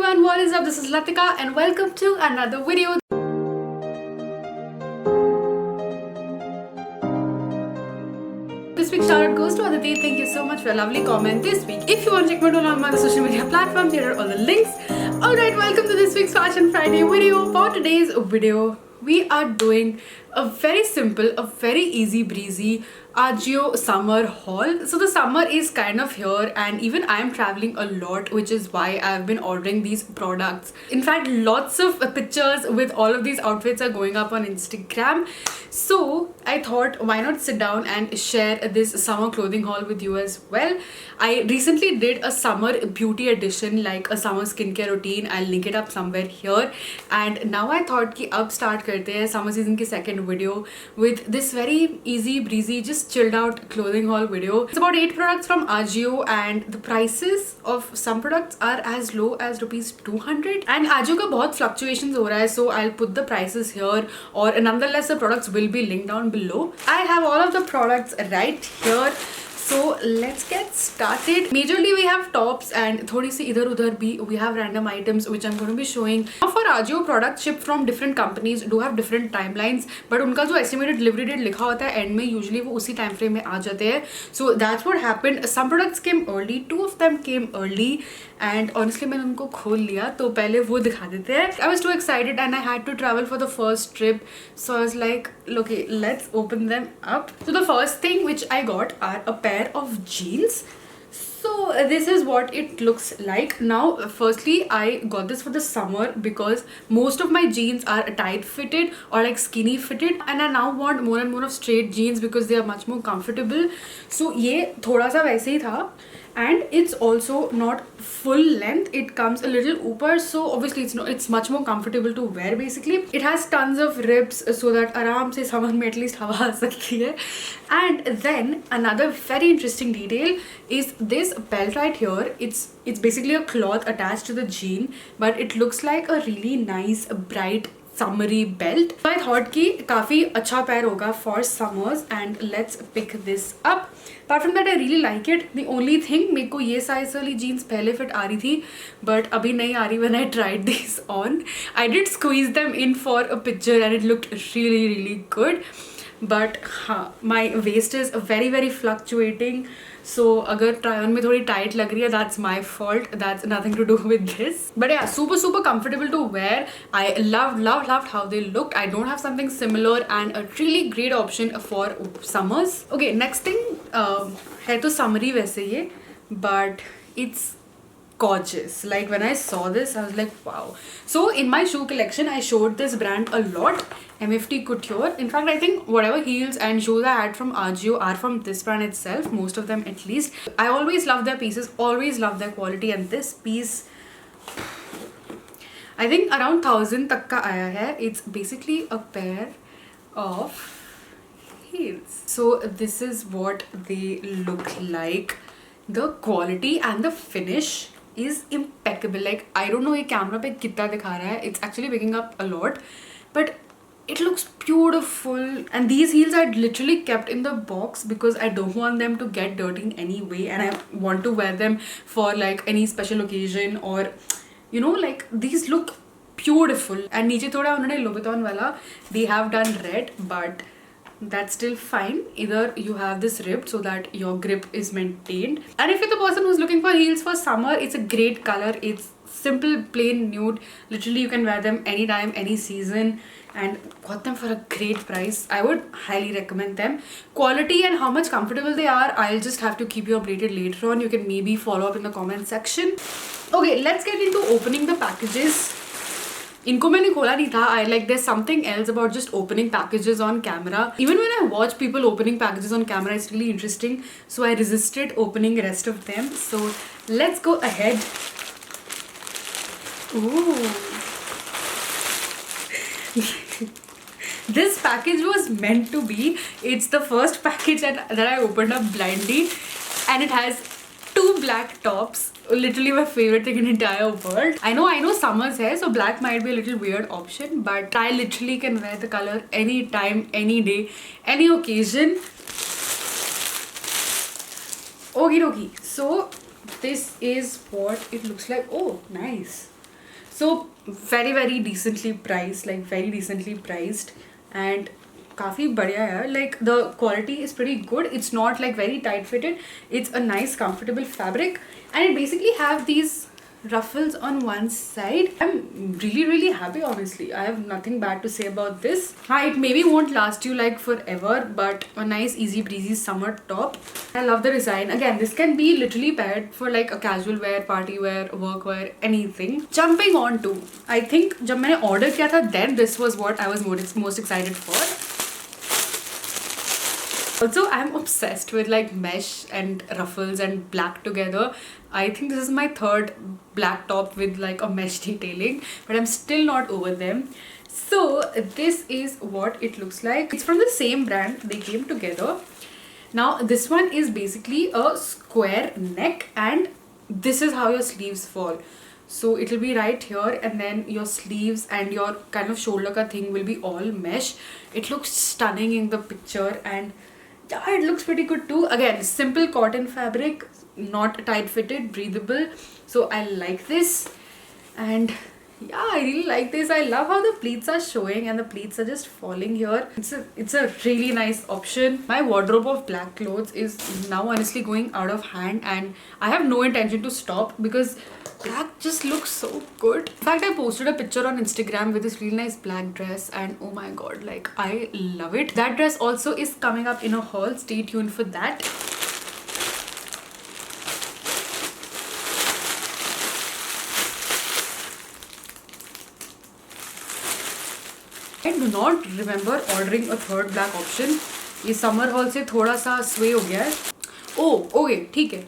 everyone, what is up? This is Latika and welcome to another video. This week's shout out goes to Aditi. Thank you so much for a lovely comment this week. If you want to check me out on my social media platforms, here are all the links. Alright, welcome to this week's Fashion Friday video. For today's video, we are doing a very simple, a very easy breezy Ajio summer haul. So the summer is kind of here and even I am traveling a lot, which is why I've been ordering these products. In fact, lots of pictures with all of these outfits are going up on Instagram. So I thought, why not sit down and share this summer clothing haul with you as well. I recently did a summer beauty edition, like a summer skincare routine. I'll link it up somewhere here. And now I thought ki ab start karte hai summer season ki second video with this very easy breezy, just chilled out clothing haul video. It's about 8 products from Ajio and the prices of some products are as low as ₹200. And Ajio ka bahut fluctuations ho raha hai, so I'll put the prices here, or nonetheless the products will be linked down below. I have all of the products right here. So let's get started. Majorly we have tops and थोड़ी सी इधर उधर भी we have random items which I'm going to be showing. Now for Ajio, products shipped from different companies do have different timelines, but उनका जो estimated delivery date लिखा होता है end में usually वो उसी time frame में आ जाते हैं. So that's what happened. Some products came early, 2 of them came early, and honestly मैंने उनको खोल लिया तो पहले वो दिखा देते हैं. I was too excited and I had to travel for the first trip, so I was like, okay, let's open them up. So the first thing which I got are a pair of jeans. So this is what it looks like. Now firstly I got this for the summer because most of my jeans are tight fitted or like skinny fitted, and I now want more and more of straight jeans because they are much more comfortable. So ये थोड़ा सा वैसे ही था, and it's also not full length, it comes a little upper, so obviously it's much more comfortable to wear. Basically it has tons of rips so that आराम से summer में at least हवा आ सकती है. And then another very interesting detail is this belt right here. It's basically a cloth attached to the jean, but it looks like a really nice bright summery belt. So I thought कि काफी अच्छा pair होगा for summers, and let's pick this up. Apart from that, I really like it. The only thing, मेरे को ये size वाली jeans पहले fit आ रही थी, but अभी नहीं आ रही when I tried these on. I did squeeze them in for a picture and it looked really good. But हाँ, my waist is very fluctuating. So अगर try on में थोड़ी tight लग रही है, that's my fault. That's nothing to do with this. But yeah, super comfortable to wear. I loved how they looked. I don't have something similar and a really great option for summers. Okay, next thing है तो summery वैसे ये, but it's gorgeous. Like when I saw this I was like wow. So in my shoe collection I showed this brand a lot, MFT Couture. In fact I think whatever heels and shoes I had from Ajio are from this brand itself, most of them at least. I always love their pieces, always love their quality, and this piece I think around 1000 तक का आया है. It's basically a pair of heels. So this is what they look like. The quality and the finish is impeccable. Like I don't know ये camera पे कितना दिखा रहा है, it's actually picking up a lot, but it looks beautiful. And these heels I literally kept in the box because I don't want them to get dirty in any way, and I want to wear them for like any special occasion, or you know, like these look beautiful. And नीचे थोड़ा उन्होंने Louis Vuitton वाला, they have done red, but that's still fine. Either you have this ribbed so that your grip is maintained. And if you're the person who's looking for heels for summer, it's a great color. It's simple plain nude. Literally you can wear them anytime, any season, and got them for a great price. I would highly recommend them. Quality and how much comfortable they are, I'll just have to keep you updated later on. You can maybe follow up in the comment section. Okay, let's get into opening the packages. इनको मैंने खोला नहीं था. I like there's something else about just opening packages on camera. Even when I watch people opening packages on camera, it's really interesting. So I resisted opening rest of them. So let's go ahead. Ooh. This package was meant to be. It's the first package that I opened up blindly, and it has 2 black tops. Literally my favorite thing in the entire world. I know summers hai, so black might be a little weird option, but I literally can wear the color anytime, any day, any occasion. Okie dokie. So this is what it looks like. Oh, nice. So very decently priced, like very decently priced, and काफी बढ़िया है. Like the quality is pretty good. It's not like very tight fitted. It's a nice comfortable fabric, and it basically have these ruffles on one side. I'm really happy, honestly. I have nothing bad to say about this. It maybe won't last you like forever, but a nice easy breezy summer top. I love the design. Again, this can be literally paired for like a casual wear, party wear, work wear, anything. Jumping on to, I think जब मैंने order किया था, then this was what I was most excited for. Also, I'm obsessed with like mesh and ruffles and black together. I think this is my third black top with like a mesh detailing, but I'm still not over them. So this is what it looks like. It's from the same brand. They came together. Now this one is basically a square neck, and this is how your sleeves fall. So it will be right here, and then your sleeves and your kind of shoulder ka thing will be all mesh. It looks stunning in the picture, and yeah, it looks pretty good too. Again, simple cotton fabric, not tight fitted, breathable. So I like this, and yeah, I really like this. I love how the pleats are showing and the pleats are just falling here. It's a really nice option. My wardrobe of black clothes is now honestly going out of hand, and I have no intention to stop because black just looks so good. In fact, I posted a picture on Instagram with this really nice black dress, and oh my god, like I love it. That dress also is coming up in a haul. Stay tuned for that. I do not remember ordering a third black option. ये summer haul से थोड़ा सा sway हो गया है. Oh, okay, ठीक है.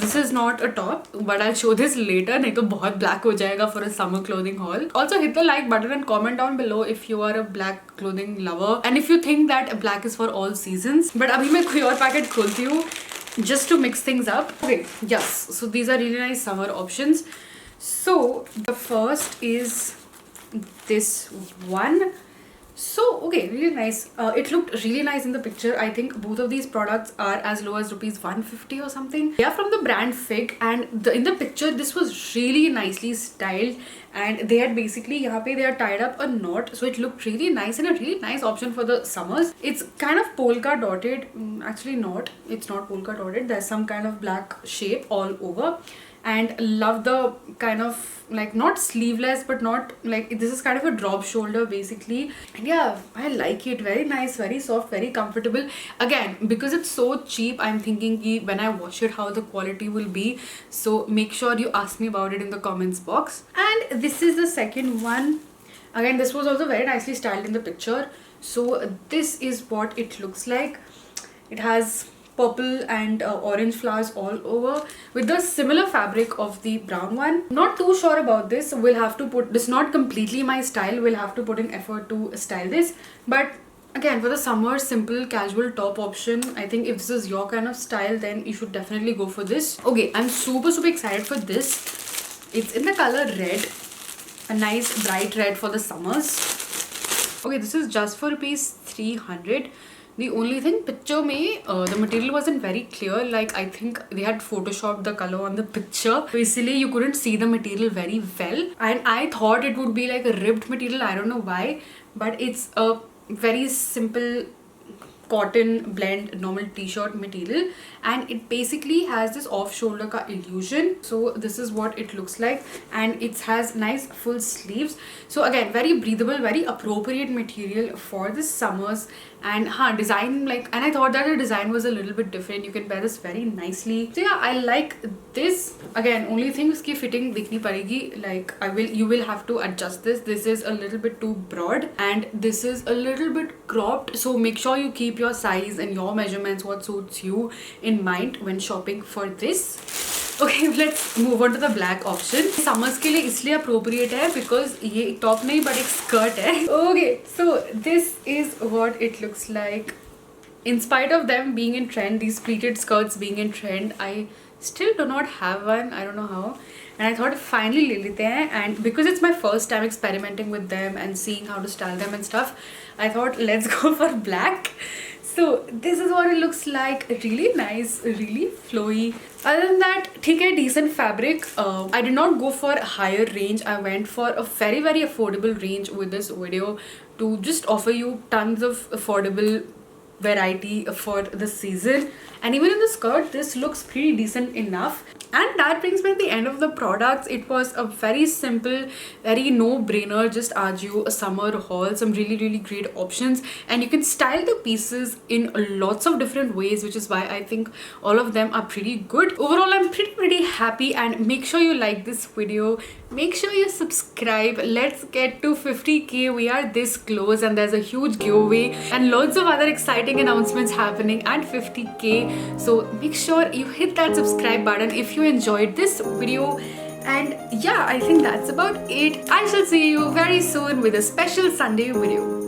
This is not a top, but I'll show this later. नहीं तो बहुत black हो जाएगा for a summer clothing haul. Also hit the like button and comment down below if you are a black clothing lover and if you think that black is for all seasons. But अभी मैं कोई और packet खोलती हूँ just to mix things up. Okay, yes. So these are really nice summer options. So the first is this one. So okay, really nice. It looked really nice in the picture. I think both of these products are as low as rupees 150 or something. They are from the brand Fig, and in the picture this was really nicely styled, and they had basically यहाँ पे they are tied up a knot, so it looked really nice and a really nice option for the summers. It's kind of polka dotted. Actually not. It's not polka dotted. There's some kind of black shape all over. And love the kind of like not sleeveless, but not like this is kind of a drop shoulder basically. And yeah, I like it. Very nice, very soft, very comfortable. Again, because it's so cheap, I'm thinking when I wash it how the quality will be. So make sure you ask me about it in the comments box. And this is the second one. Again, this was also very nicely styled in the picture. So this is what it looks like. It has purple and orange flowers all over with the similar fabric of the brown one. Not too sure about this. We'll have to put this, not completely my style. We'll have to put in effort to style this. But again, for the summer simple casual top option, I think if this is your kind of style, then you should definitely go for this. Okay, I'm super excited for this. It's in the color red, a nice bright red for the summers. Okay, this is just for rupees 300. The only thing, picture में the material wasn't very clear. Like I think they had photoshopped the color on the picture, so easily you couldn't see the material very well. And I thought it would be like a ribbed material. I don't know why, but it's a very simple cotton blend normal t-shirt material, and it basically has this off shoulder ka illusion. So this is what it looks like, and it has nice full sleeves. So again, very breathable, very appropriate material for the summers. And design, like, and I thought that the design was a little bit different. You can wear this very nicely. So yeah, I like this. Again, only thing uski fitting dikhni padegi. Like you will have to adjust this. This is a little bit too broad, and this is a little bit cropped. So make sure you keep your size and your measurements, what suits you, in mind when shopping for this. Okay, let's move on to the black option. Summers के लिए इसलिए appropriate है because ये एक top नहीं but एक skirt है. Okay, so this is what it looks like. In spite of them being in trend, these pleated skirts being in trend, I still do not have one. I don't know how. And I thought finally ले लेते हैं, and because it's my first time experimenting with them and seeing how to style them and stuff, I thought let's go for black. So this is what it looks like. Really nice, really flowy. Other than that, ठीक है, decent fabric. I did not go for a higher range. I went for a very affordable range with this video to just offer you tons of affordable variety for the season. And even in the skirt, this looks pretty decent enough. And that brings me to the end of the products. It was a very simple, very no-brainer, just add you a summer haul, some really great options, and you can style the pieces in lots of different ways, which is why I think all of them are pretty good. Overall, I'm pretty happy, and make sure you like this video, make sure you subscribe. Let's get to 50k. We are this close, and there's a huge giveaway and lots of other exciting announcements happening at 50k. So make sure you hit that subscribe button if you enjoyed this video. And yeah, I think that's about it. I shall see you very soon with a special Sunday video.